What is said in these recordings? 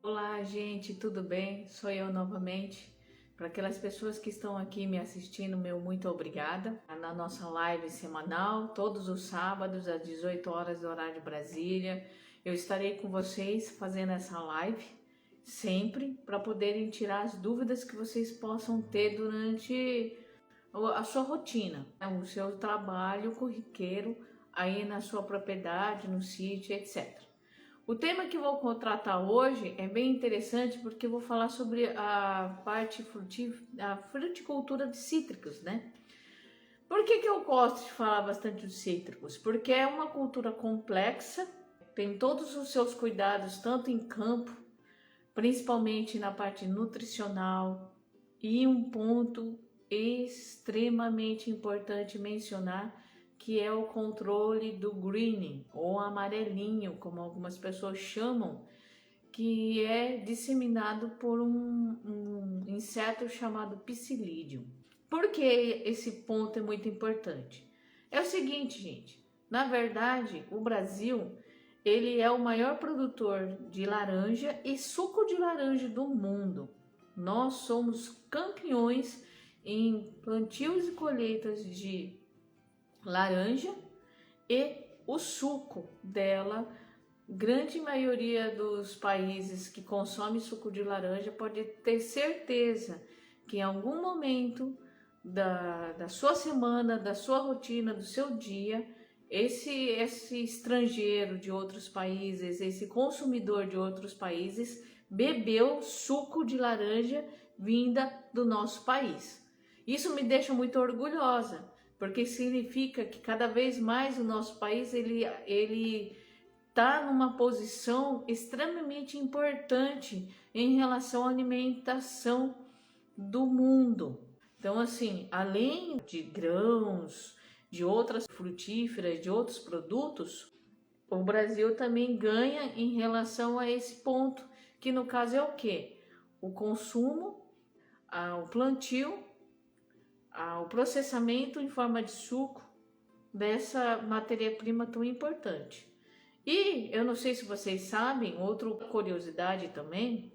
Olá, gente, tudo bem? Sou eu novamente. Para aquelas pessoas que estão aqui me assistindo, meu muito obrigada. Na nossa live semanal, todos os sábados às 18 horas do horário de Brasília, eu estarei com vocês fazendo essa live sempre para poderem tirar as dúvidas que vocês possam ter durante a sua rotina, o seu trabalho corriqueiro aí na sua propriedade, no sítio, etc. O tema que vou tratar hoje é bem interessante porque eu vou falar sobre a parte a fruticultura de cítricos, né? Por que eu gosto de falar bastante de cítricos? Porque é uma cultura complexa, tem todos os seus cuidados, tanto em campo, principalmente na parte nutricional, e um ponto extremamente importante mencionar, que é o controle do greening, ou amarelinho, como algumas pessoas chamam, que é disseminado por um inseto chamado Psyllidium. Por que esse ponto é muito importante? É o seguinte, gente, na verdade, o Brasil, ele é o maior produtor de laranja e suco de laranja do mundo. Nós somos campeões em plantios e colheitas de laranja e o suco dela. Grande maioria dos países que consomem suco de laranja pode ter certeza que em algum momento da sua semana, da sua rotina, do seu dia, esse estrangeiro de outros países, esse consumidor de outros países, bebeu suco de laranja vinda do nosso país. Isso me deixa muito orgulhosa, porque significa que cada vez mais o nosso país ele está numa posição extremamente importante em relação à alimentação do mundo. Então, assim, além de grãos, de outras frutíferas, de outros produtos, o Brasil também ganha em relação a esse ponto, que no caso é o quê? O consumo, o plantio, o processamento em forma de suco dessa matéria-prima tão importante. E eu não sei se vocês sabem, outra curiosidade também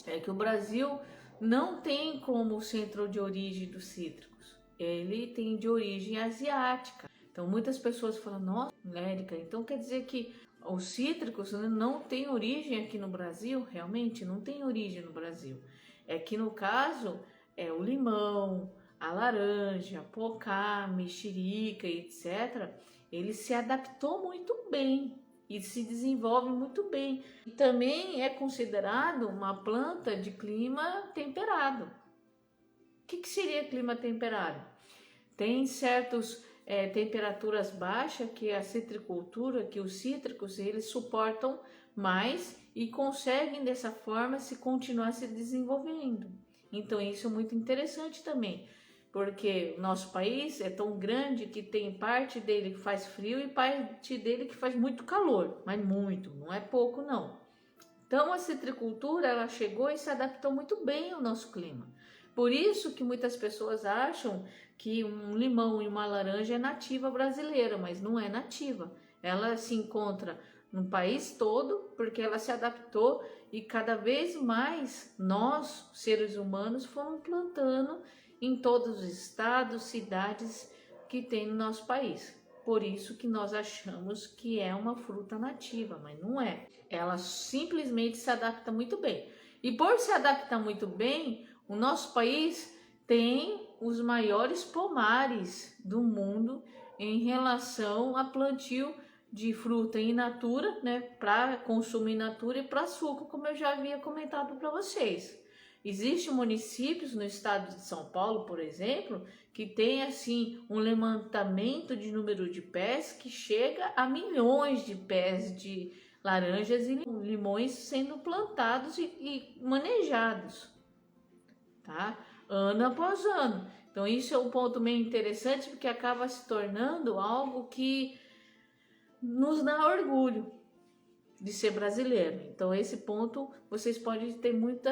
é que o Brasil não tem como centro de origem dos cítricos, ele tem de origem asiática. Então muitas pessoas falam, nossa, Érica, então quer dizer que os cítricos não têm origem aqui no Brasil? Realmente não tem origem no Brasil. É que no caso é o limão, a laranja, pocá, mexerica, etc. Ele se adaptou muito bem e se desenvolve muito bem. E também é considerado uma planta de clima temperado. O que seria clima temperado? Tem certas temperaturas baixas que a citricultura, que os cítricos, eles suportam mais e conseguem dessa forma se continuar se desenvolvendo. Então isso é muito interessante também, porque o nosso país é tão grande que tem parte dele que faz frio e parte dele que faz muito calor, mas muito, não é pouco não. Então a citricultura, ela chegou e se adaptou muito bem ao nosso clima. Por isso que muitas pessoas acham que um limão e uma laranja é nativa brasileira, mas não é nativa. Ela se encontra no país todo porque ela se adaptou e cada vez mais nós, seres humanos, fomos plantando em todos os estados, cidades que tem no nosso país. Por isso que nós achamos que é uma fruta nativa, mas não é. Ela simplesmente se adapta muito bem. E por se adaptar muito bem, o nosso país tem os maiores pomares do mundo em relação a plantio de fruta in natura, né, para consumo in natura e para suco, como eu já havia comentado para vocês. Existem municípios no estado de São Paulo, por exemplo, que tem assim um levantamento de número de pés que chega a milhões de pés de laranjas e limões sendo plantados e manejados, tá? Ano após ano. Então isso é um ponto meio interessante porque acaba se tornando algo que nos dá orgulho de ser brasileiro. Então esse ponto vocês podem ter muita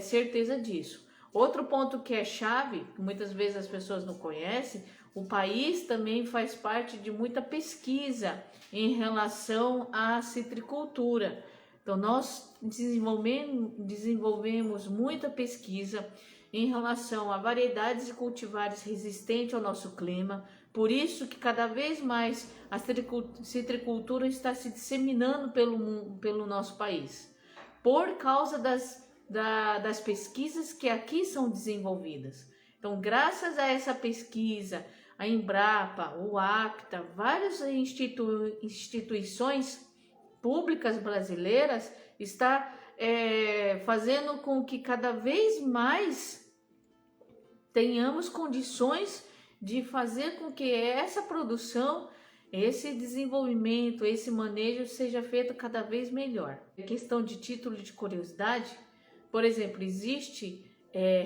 certeza disso. Outro ponto que é chave, que muitas vezes as pessoas não conhecem, o país também faz parte de muita pesquisa em relação à citricultura. Então, nós desenvolvemos muita pesquisa em relação a variedades de cultivares resistentes ao nosso clima. Por isso que cada vez mais a citricultura está se disseminando pelo nosso país, por causa das pesquisas que aqui são desenvolvidas. Então, graças a essa pesquisa, a Embrapa, o APTA, várias instituições públicas brasileiras está fazendo com que cada vez mais tenhamos condições de fazer com que essa produção, esse desenvolvimento, esse manejo seja feito cada vez melhor. Questão de título de curiosidade, por exemplo, existe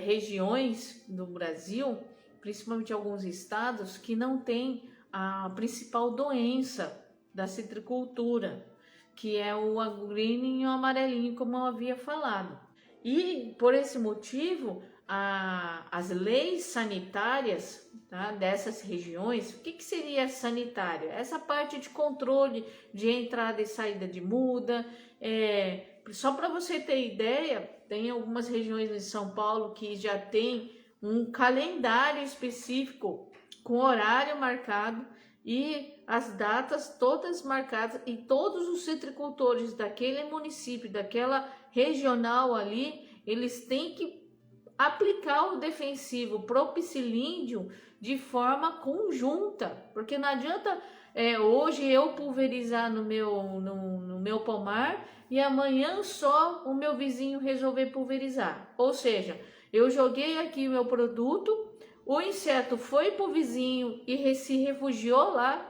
regiões do Brasil, principalmente alguns estados, que não tem a principal doença da citricultura, que é o agrônimo e o amarelinho, como eu havia falado. E por esse motivo, as leis sanitárias, tá, dessas regiões, o que seria sanitária? Essa parte de controle de entrada e saída de muda. Só para você ter ideia, tem algumas regiões de São Paulo que já tem um calendário específico com horário marcado e as datas todas marcadas, e todos os citricultores daquele município, daquela regional ali, eles têm que aplicar o defensivo propicilíndio de forma conjunta, porque não adianta hoje eu pulverizar no meu pomar e amanhã só o meu vizinho resolver pulverizar. Ou seja, eu joguei aqui o meu produto, o inseto foi para o vizinho e se refugiou lá.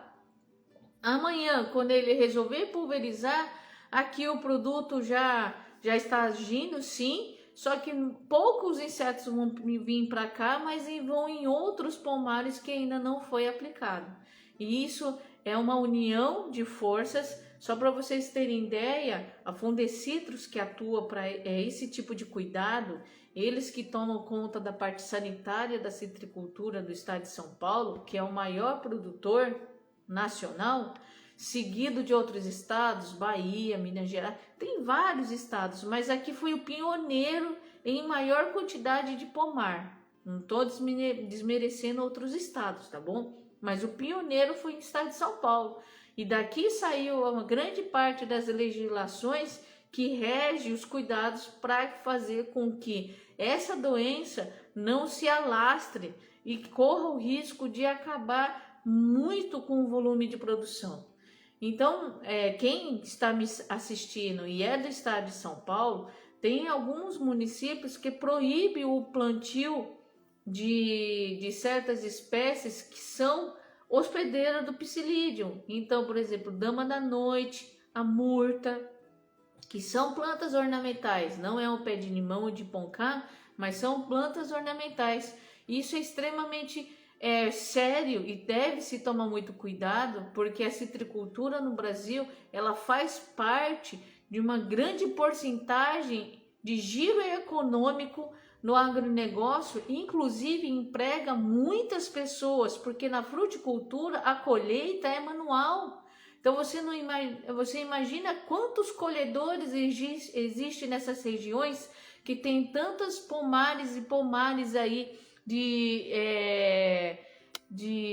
Amanhã, quando ele resolver pulverizar, aqui o produto já está agindo, sim, só que poucos insetos vão vir para cá, mas vão em outros pomares que ainda não foi aplicado. E isso é uma união de forças. Só para vocês terem ideia, a Fundecitrus, que atua para esse tipo de cuidado, eles que tomam conta da parte sanitária da citricultura do estado de São Paulo, que é o maior produtor nacional, seguido de outros estados, Bahia, Minas Gerais, tem vários estados, mas aqui foi o pioneiro em maior quantidade de pomar. Não estou desmerecendo outros estados, tá bom? Mas o pioneiro foi o estado de São Paulo. E daqui saiu uma grande parte das legislações que rege os cuidados para fazer com que essa doença não se alastre e corra o risco de acabar muito com o volume de produção. Então, quem está me assistindo e é do estado de São Paulo, tem alguns municípios que proíbem o plantio de certas espécies que são hospedeiras do Psilidium. Então, por exemplo, dama da noite, a murta, que são plantas ornamentais, não é um pé de limão ou de poncá, mas são plantas ornamentais. Isso é extremamente sério e deve-se tomar muito cuidado, porque a citricultura no Brasil, ela faz parte de uma grande porcentagem de giro econômico no agronegócio, inclusive emprega muitas pessoas, porque na fruticultura a colheita é manual. Então você imagina quantos colhedores existem nessas regiões que tem tantos pomares e pomares aí de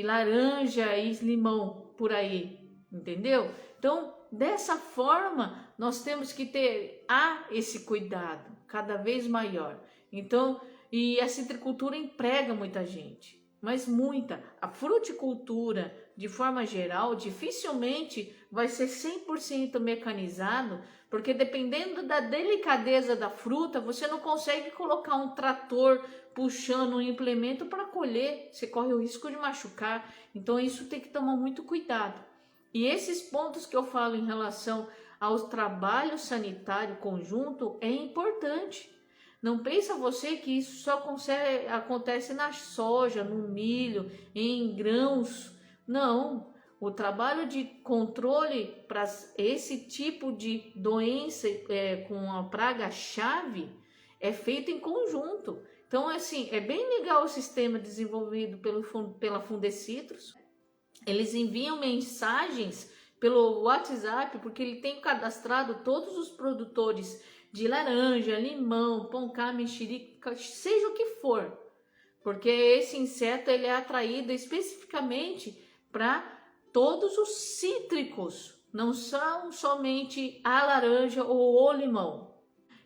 laranja e limão por aí, entendeu? Então, dessa forma, nós temos que ter esse cuidado cada vez maior. Então, e a citricultura emprega muita gente, mas muita. A fruticultura, de forma geral, dificilmente vai ser 100% mecanizado, porque dependendo da delicadeza da fruta, você não consegue colocar um trator puxando um implemento para colher, você corre o risco de machucar. Então isso tem que tomar muito cuidado. E esses pontos que eu falo em relação ao trabalho sanitário conjunto é importante. Não pensa você que isso só acontece na soja, no milho, em grãos. Não, o trabalho de controle para esse tipo de doença com a praga-chave é feito em conjunto. Então, assim, é bem legal o sistema desenvolvido pela Fundecitrus. Eles enviam mensagens pelo WhatsApp, porque ele tem cadastrado todos os produtores de laranja, limão, poncá, mexerica, seja o que for. Porque esse inseto ele é atraído especificamente para todos os cítricos, não são somente a laranja ou o limão.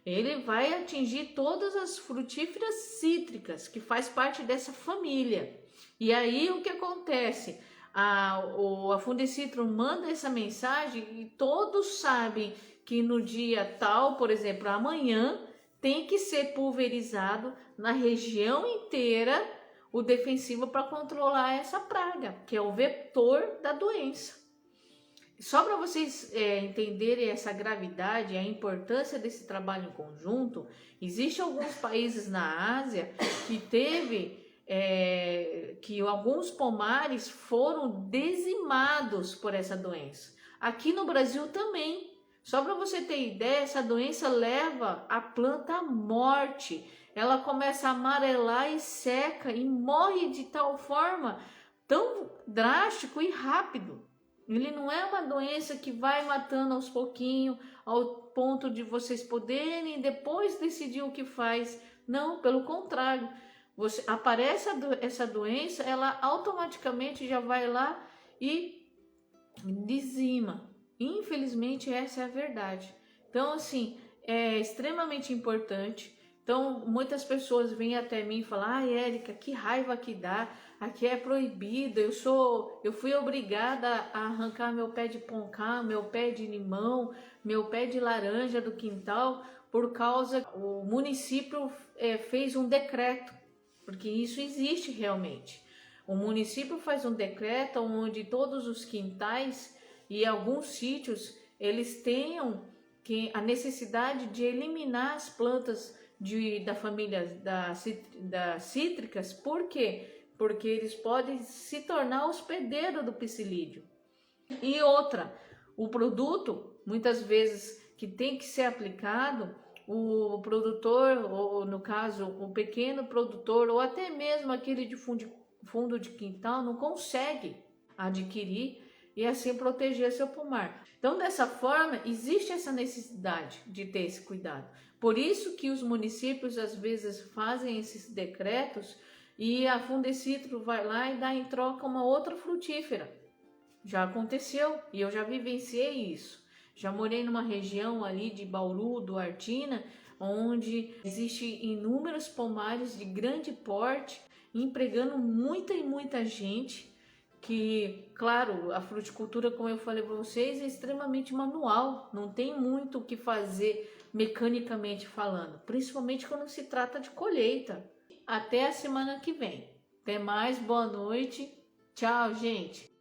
Ele vai atingir todas as frutíferas cítricas que faz parte dessa família. E aí o que acontece? A Fundecitro manda essa mensagem e todos sabem que no dia tal, por exemplo, amanhã, tem que ser pulverizado na região inteira o defensivo para controlar essa praga, que é o vetor da doença. Só para vocês entenderem essa gravidade e a importância desse trabalho em conjunto, existem alguns países na Ásia que que alguns pomares foram dizimados por essa doença. Aqui no Brasil também. Só para você ter ideia, essa doença leva a planta à morte. Ela começa a amarelar e seca e morre de tal forma tão drástico e rápido. Ele não é uma doença que vai matando aos pouquinhos, ao ponto de vocês poderem depois decidir o que faz. Não, pelo contrário. Aparece essa doença, ela automaticamente já vai lá e dizima. Infelizmente, essa é a verdade. Então, assim, é extremamente importante. Então, muitas pessoas vêm até mim e falam: "Ah, Érica, que raiva que dá. Aqui é proibido. Eu fui obrigada a arrancar meu pé de poncá, meu pé de limão, meu pé de laranja do quintal por causa o município fez um decreto, porque isso existe realmente. O município faz um decreto onde todos os quintais e alguns sítios eles tenham a necessidade de eliminar as plantas da família das cítricas. Por quê? Porque eles podem se tornar hospedeiro do psilídeo. E outra, o produto, muitas vezes, que tem que ser aplicado, o produtor, ou no caso, o pequeno produtor, ou até mesmo aquele de fundo de quintal, não consegue adquirir e assim proteger seu pomar. Então, dessa forma, existe essa necessidade de ter esse cuidado. Por isso que os municípios, às vezes, fazem esses decretos e a Fundecitro vai lá e dá em troca uma outra frutífera. Já aconteceu e eu já vivenciei isso. Já morei numa região ali de Bauru, Duartina, onde existe inúmeros pomares de grande porte, empregando muita gente, que, claro, a fruticultura, como eu falei para vocês, é extremamente manual, não tem muito o que fazer mecanicamente falando, principalmente quando se trata de colheita. Até a semana que vem. Até mais, boa noite. Tchau, gente.